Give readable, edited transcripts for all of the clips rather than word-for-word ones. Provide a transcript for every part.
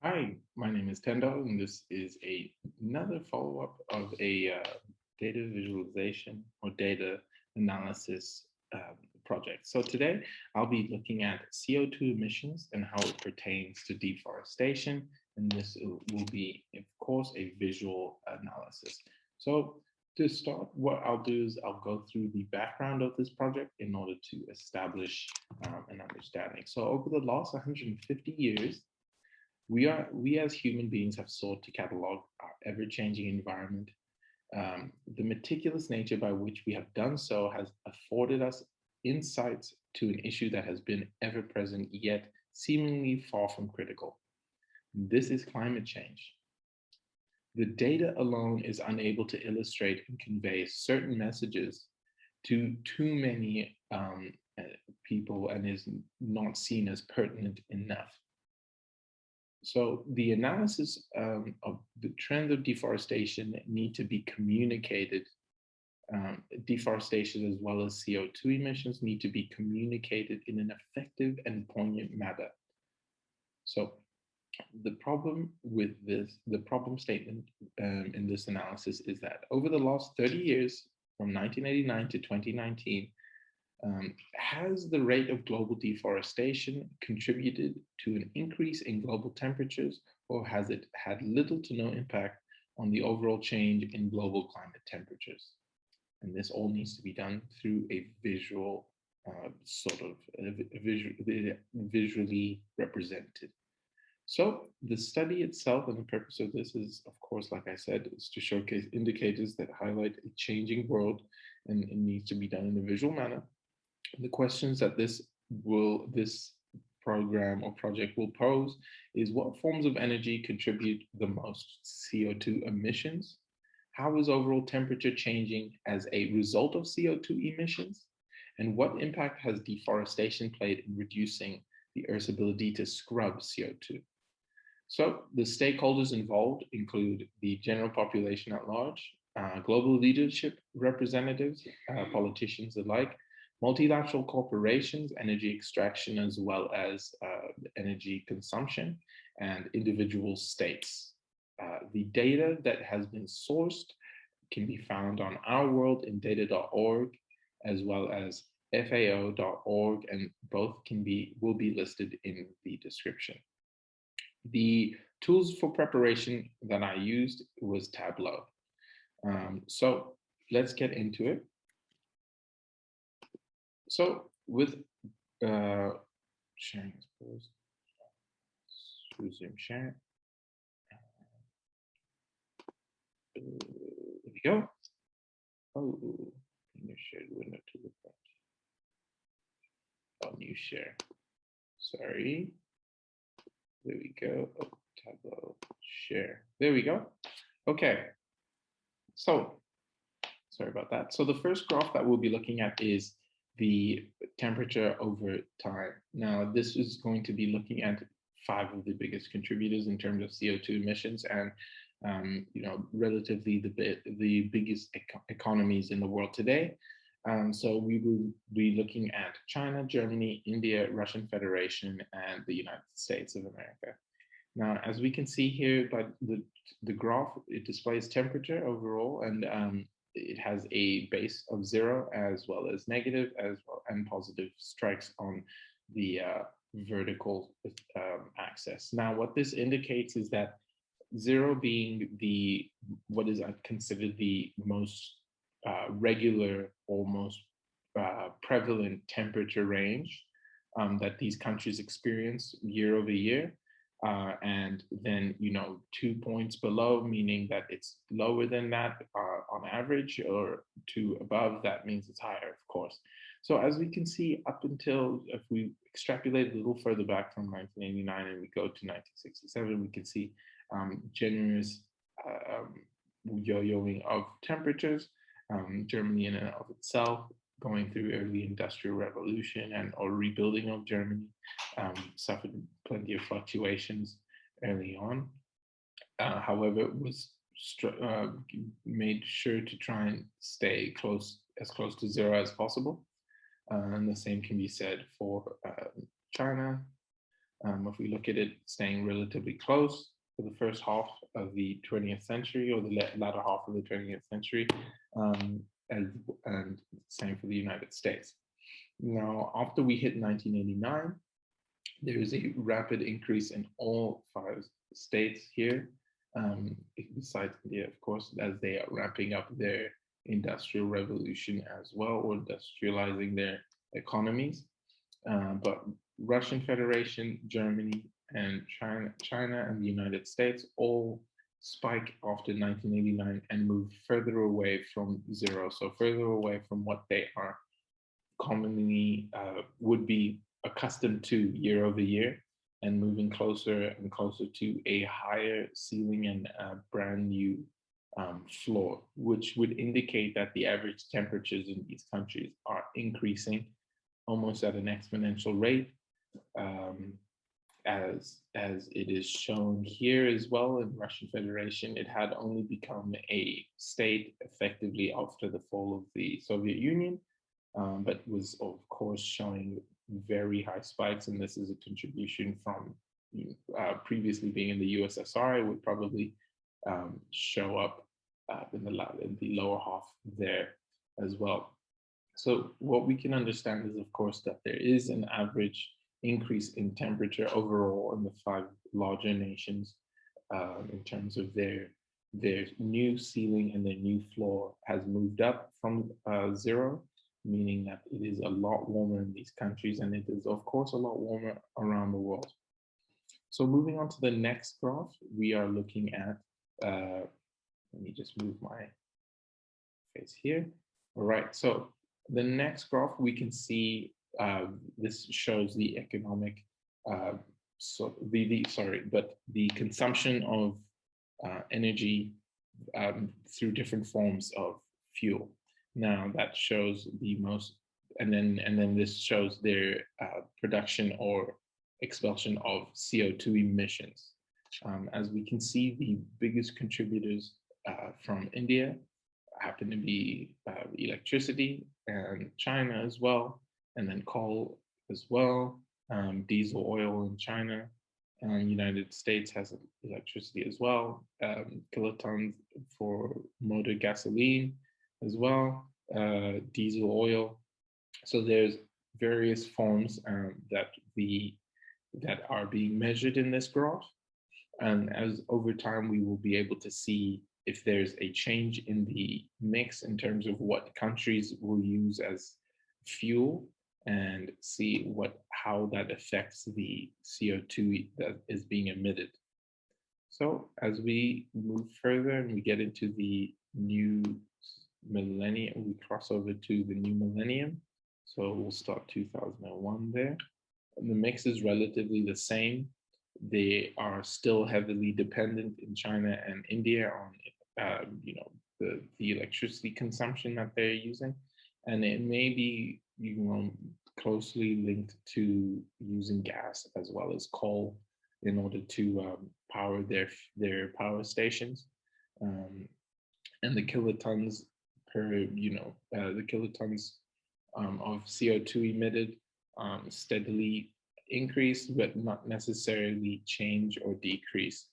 Hi, my name is Tendo, and this is another follow-up of a data visualization or data analysis project. So today I'll be looking at CO2 emissions and how it pertains to deforestation, and this will be, of course, a visual analysis. So to start, what I'll do is I'll go through the background of this project in order to establish an understanding. So over the last 150 years, we as human beings have sought to catalog our ever-changing environment. The meticulous nature by which we have done so has afforded us insights to an issue that has been ever present yet seemingly far from critical. This is climate change. The data alone is unable to illustrate and convey certain messages to too many people and is not seen as pertinent enough. So the analysis of the trend of deforestation need to be communicated. Deforestation as well as CO2 emissions need to be communicated in an effective and poignant manner. So the problem with this, the problem statement in this analysis is that over the last 30 years, from 1989 to 2019, has the rate of global deforestation contributed to an increase in global temperatures, or has it had little to no impact on the overall change in global climate temperatures? And this all needs to be done through a visual visually represented. So the study itself and the purpose of this is, of course, like I said, is to showcase indicators that highlight a changing world, and it needs to be done in a visual manner. The questions that this program or project will pose is: what forms of energy contribute the most to CO2 emissions? How is overall temperature changing as a result of CO2 emissions? And what impact has deforestation played in reducing the Earth's ability to scrub CO2? So the stakeholders involved include the general population at large, global leadership representatives, politicians alike, multilateral corporations, energy extraction, as well as energy consumption, and individual states. The data that has been sourced can be found on Our World in data.org, as well as FAO.org, and both will be listed in the description. The tools for preparation that I used was Tableau. So let's get into it. So with sharing, I suppose, resume sharing. There we go. Oh, new shared window to the front. Oh, new share. Sorry. There we go. Oh, Tableau share. There we go. Okay. So sorry about that. So the first graph that we'll be looking at is the temperature over time. Now, this is going to be looking at 5 of the biggest contributors in terms of CO2 emissions, and relatively the biggest economies in the world today. So we will be looking at China, Germany, India, Russian Federation, and the United States of America. Now, as we can see here by the graph, it displays temperature overall, and it has a base of 0 as well as negative as well, and positive strikes on the vertical axis. Now, what this indicates is that 0 being what is considered the most regular or most prevalent temperature range that these countries experience year over year. And then, 2 points below, meaning that it's lower than that on average, or 2 above, that means it's higher, of course. So as we can see, up until, if we extrapolate a little further back from 1989 and we go to 1967, we can see generous yo-yoing of temperatures. Germany in and of itself, going through early industrial revolution or rebuilding of Germany, suffered plenty of fluctuations early on. However, it was made sure to try and stay as close to 0 as possible. And the same can be said for China, If we look at it staying relatively close for the first half of the 20th century, or the latter half of the 20th century, and same for the United States. Now, after we hit 1989, there is a rapid increase in all 5 states here, besides India, of course, as they are ramping up their industrial revolution as well, or industrializing their economies. But Russian Federation, Germany, and China and the United States all spike after 1989 and move further away from zero. So further away from what they are commonly would be accustomed to year over year, and moving closer and closer to a higher ceiling and a brand new floor, which would indicate that the average temperatures in these countries are increasing almost at an exponential rate, as it is shown here as well. In Russian Federation, it had only become a state effectively after the fall of the Soviet Union, but was of course showing very high spikes, and this is a contribution from previously being in the USSR. It would probably show up in the lower half there as well. So what we can understand is, of course, that there is an average increase in temperature overall in the 5 larger nations, in terms of their new ceiling and their new floor has moved up from zero, meaning that it is a lot warmer in these countries, and it is, of course, a lot warmer around the world. So moving on to the next graph, we are looking at, let me just move my face here. All right, so the next graph, we can see this shows the economic, the consumption of energy through different forms of fuel. Now that shows the most, and then this shows their production or expulsion of CO2 emissions. As we can see, the biggest contributors from India happen to be electricity, and China as well, and then coal as well, diesel oil in China, and United States has electricity as well, kilotons for motor gasoline as well, diesel oil. So there's various forms that are being measured in this graph, and as over time we will be able to see if there's a change in the mix in terms of what countries will use as fuel, and see how that affects the CO2 that is being emitted. So as we move further and we get into the new millennium, we cross over to the new millennium. So we'll start 2001 there. And the mix is relatively the same. They are still heavily dependent in China and India on the electricity consumption that they're using, and it may be closely linked to using gas as well as coal in order to power their power stations, and the kilotons of CO2 emitted steadily increase, but not necessarily change or decrease,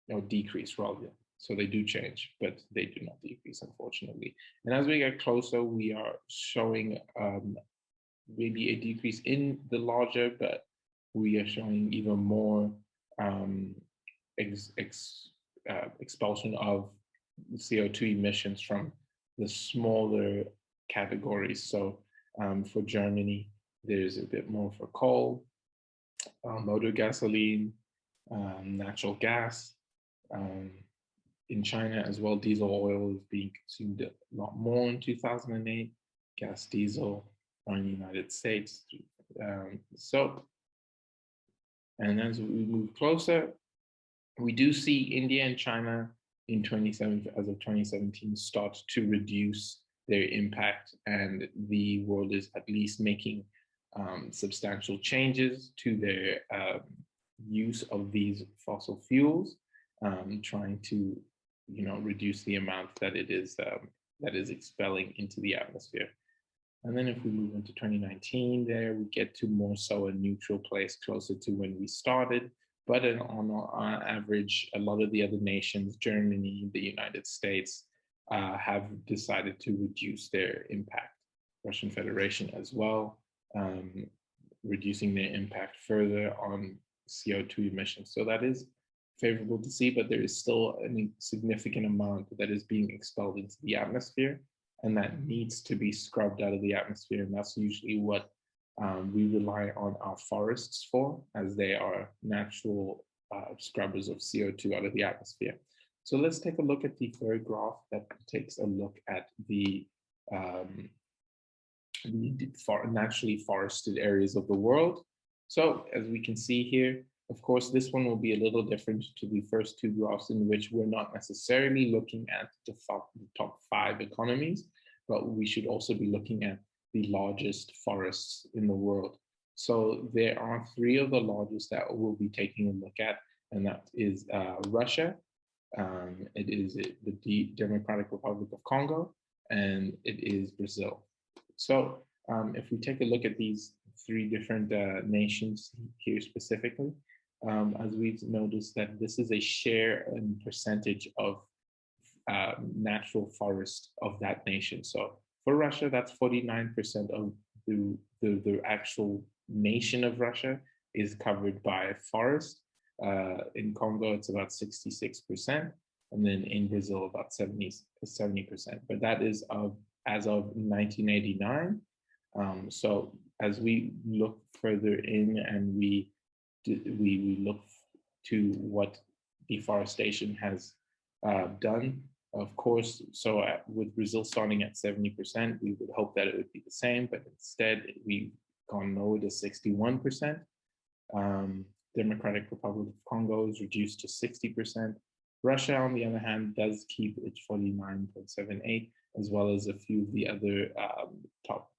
rather. So they do change, but they do not decrease, unfortunately. And as we get closer, we are showing maybe a decrease in the larger, but we are showing even more expulsion of CO2 emissions from the smaller categories. So for Germany, there's a bit more for coal, motor gasoline, natural gas. In China as well, diesel oil is being consumed a lot more in 2008, gas diesel in the United States. And as we move closer, we do see India and China as of 2017 start to reduce their impact, and the world is at least making substantial changes to their use of these fossil fuels, trying to reduce the amount that it is expelling into the atmosphere. And then if we move into 2019, there we get to more so a neutral place closer to when we started. But on average, a lot of the other nations, Germany, the United States, have decided to reduce their impact. Russian Federation as well, reducing their impact further on CO2 emissions. So that is favorable to see, but there is still a significant amount that is being expelled into the atmosphere, and that needs to be scrubbed out of the atmosphere. And that's usually what we rely on our forests for, as they are natural scrubbers of CO2 out of the atmosphere. So let's take a look at the third graph that takes a look at the naturally forested areas of the world. So as we can see here, of course, this one will be a little different to the first two graphs, in which we're not necessarily looking at the top 5 economies, but we should also be looking at the largest forests in the world. So there are 3 of the largest that we'll be taking a look at, and that is Russia, it is the Democratic Republic of Congo, and it is Brazil. So if we take a look at these 3 different nations here specifically, as we've noticed that this is a share and percentage of natural forest of that nation. So for Russia, that's 49% of the actual nation of Russia is covered by forest. In Congo, it's about 66%, and then in Brazil, about 70%. But that is as of 1989. So as we look further in and we look to what deforestation has done, of course, so with Brazil starting at 70%, we would hope that it would be the same, but instead we've gone lower to 61%. Democratic Republic of Congo is reduced to 60%. Russia, on the other hand, does keep its 49.78, as well as a few of the other top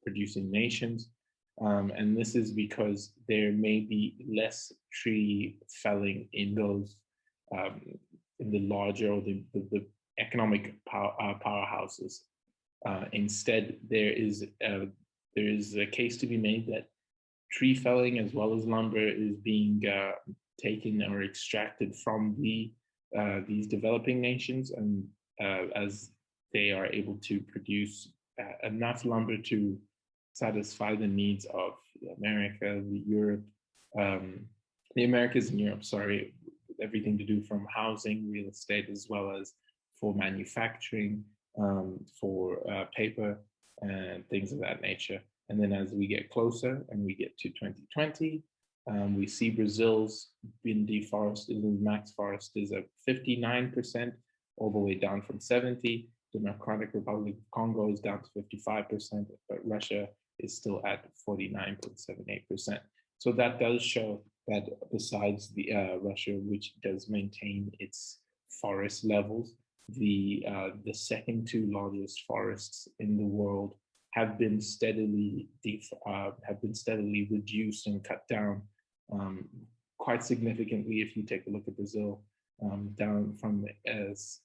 producing nations. And this is because there may be less tree felling in those, in the larger or the economic powerhouses. Instead, there is a case to be made that tree felling as well as lumber is being taken or extracted from these developing nations, and as they are able to produce enough lumber to satisfy the needs of America, Europe, the Americas and Europe, sorry, everything to do from housing, real estate, as well as for manufacturing, for paper and things of that nature. And then as we get closer and we get to 2020, we see Brazil's been deforested, the max forest is at 59%, all the way down from 70. Democratic Republic of Congo is down to 55%, but Russia is still at 49.78%. So that does show that besides the Russia, which does maintain its forest levels, the second 2 largest forests in the world have been steadily reduced and cut down quite significantly. If you take a look at Brazil, down from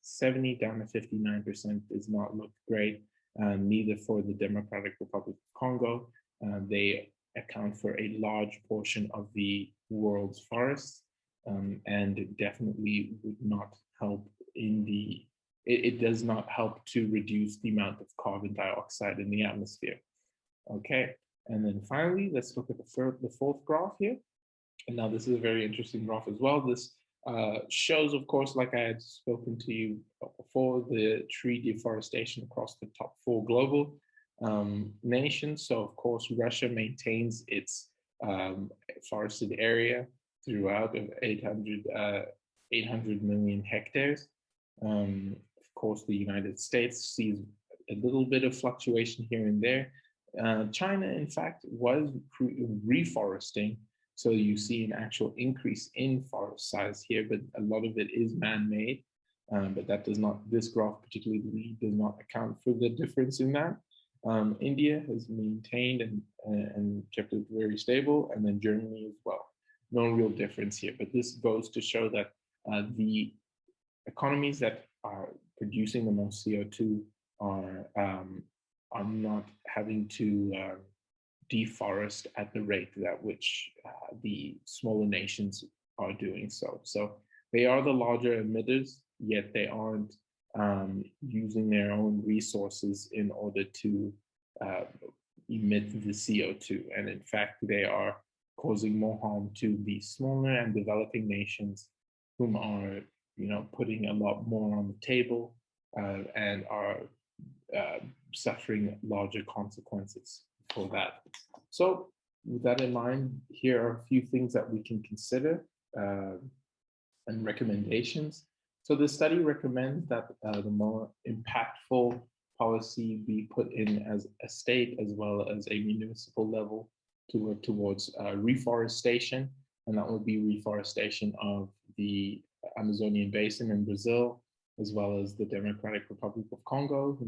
70 down to 59% does not look great. Neither for the Democratic Republic of Congo. They account for a large portion of the world's forests, and it definitely would not help it does not help to reduce the amount of carbon dioxide in the atmosphere. Okay, and then finally, let's look at the 4th graph here. And now this is a very interesting graph as well. This shows, of course, like I had spoken to you before, the tree deforestation across the top 4 global nations. So, of course, Russia maintains its forested area throughout of 800 million hectares. Of course, the United States sees a little bit of fluctuation here and there. China, in fact, was reforesting. So you see an actual increase in forest size here, but a lot of it is man-made. But that does not, this graph particularly does not account for the difference in that. India has maintained and kept it very stable, and then Germany as well. No real difference here, but this goes to show that the economies that are producing the most CO2 are are not having to deforest at the rate at which the smaller nations are doing so. So they are the larger emitters, yet they aren't using their own resources in order to uh, emit the CO2. And in fact, they are causing more harm to the smaller and developing nations whom are, putting a lot more on the table and are uh, suffering larger consequences for that. So with that in mind, here are a few things that we can consider and recommendations. So the study recommends that the more impactful policy be put in as a state as well as a municipal level to work towards reforestation, and that would be reforestation of the Amazonian basin in Brazil, as well as the Democratic Republic of Congo.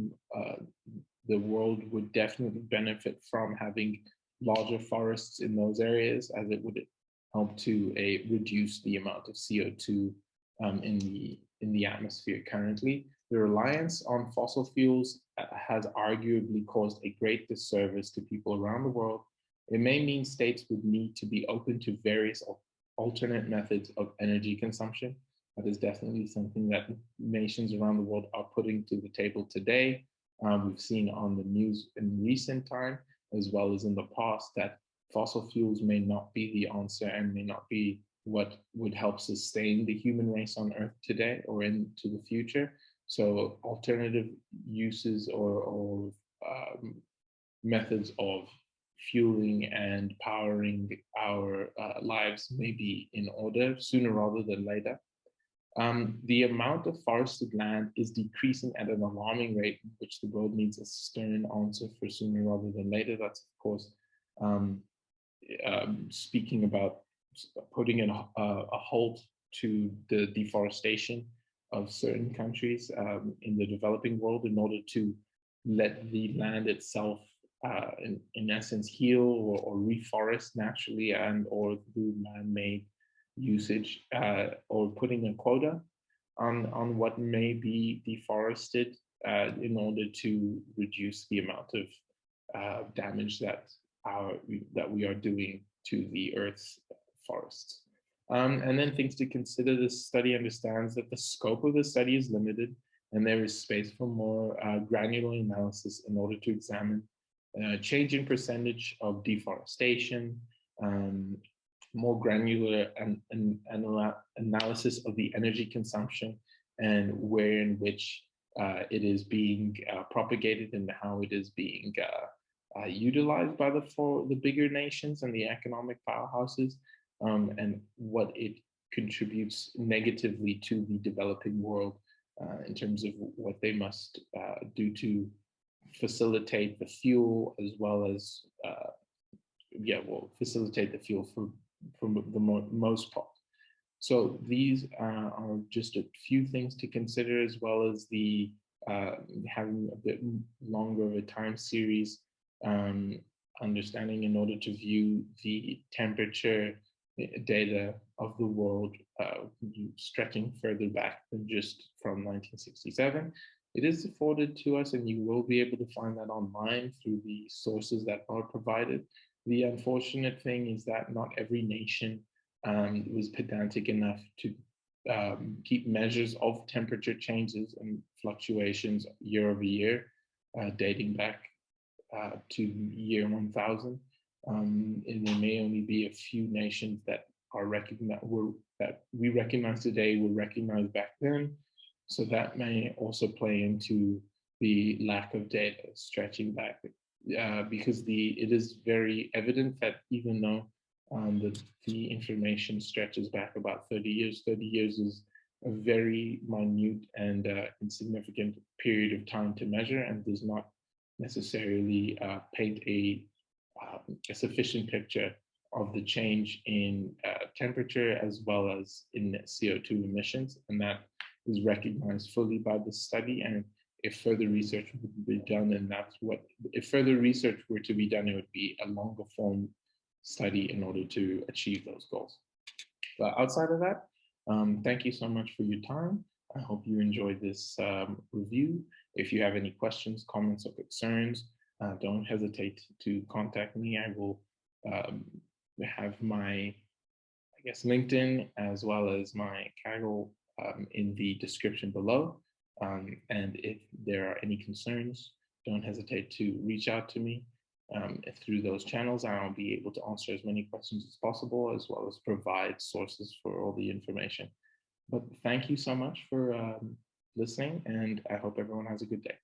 The world would definitely benefit from having larger forests in those areas, as it would help to reduce the amount of CO2 in the atmosphere currently. The reliance on fossil fuels has arguably caused a great disservice to people around the world. It may mean states would need to be open to various alternate methods of energy consumption. That is definitely something that nations around the world are putting to the table today. We've seen on the news in recent time, as well as in the past, that fossil fuels may not be the answer and may not be what would help sustain the human race on Earth today or into the future. So alternative uses or methods of fueling and powering our lives may be in order sooner rather than later. The amount of forested land is decreasing at an alarming rate, which the world needs a stern answer for sooner rather than later. That's, of course, um, speaking about putting a halt to the deforestation of certain countries in the developing world in order to let the land itself, in essence, heal or reforest naturally and or through man-made usage, or putting a quota on what may be deforested in order to reduce the amount of damage that we are doing to the Earth's forests. And then things to consider: this study understands that the scope of the study is limited and there is space for more granular analysis in order to examine changing percentage of deforestation, more granular analysis of the energy consumption and where in which it is being propagated and how it is being utilized by the bigger nations and the economic powerhouses, and what it contributes negatively to the developing world in terms of what they must do to facilitate the fuel, as well as facilitate the fuel for the most part. So these are just a few things to consider, as well as the having a bit longer of a time series, understanding in order to view the temperature data of the world stretching further back than just from 1967. It is afforded to us, and you will be able to find that online through the sources that are provided. The unfortunate thing is that not every nation was pedantic enough to keep measures of temperature changes and fluctuations year over year, dating back to year 1000. And there may only be a few nations that are that we recognize today were recognized back then. So that may also play into the lack of data stretching back, because it is very evident that even though the information stretches back about 30 years, 30 years is a very minute and insignificant period of time to measure, and does not necessarily paint a sufficient picture of the change in temperature as well as in CO2 emissions. And that is recognized fully by the study. And if further research would be done, and if further research were to be done, it would be a longer form study in order to achieve those goals. But outside of that, thank you so much for your time. I hope you enjoyed this review. If you have any questions, comments, or concerns, don't hesitate to contact me. I will um, have my, I guess, LinkedIn as well as my Kaggle in the description below. And if there are any concerns, don't hesitate to reach out to me. Through those channels, I'll be able to answer as many questions as possible, as well as provide sources for all the information. But thank you so much for listening, and I hope everyone has a good day.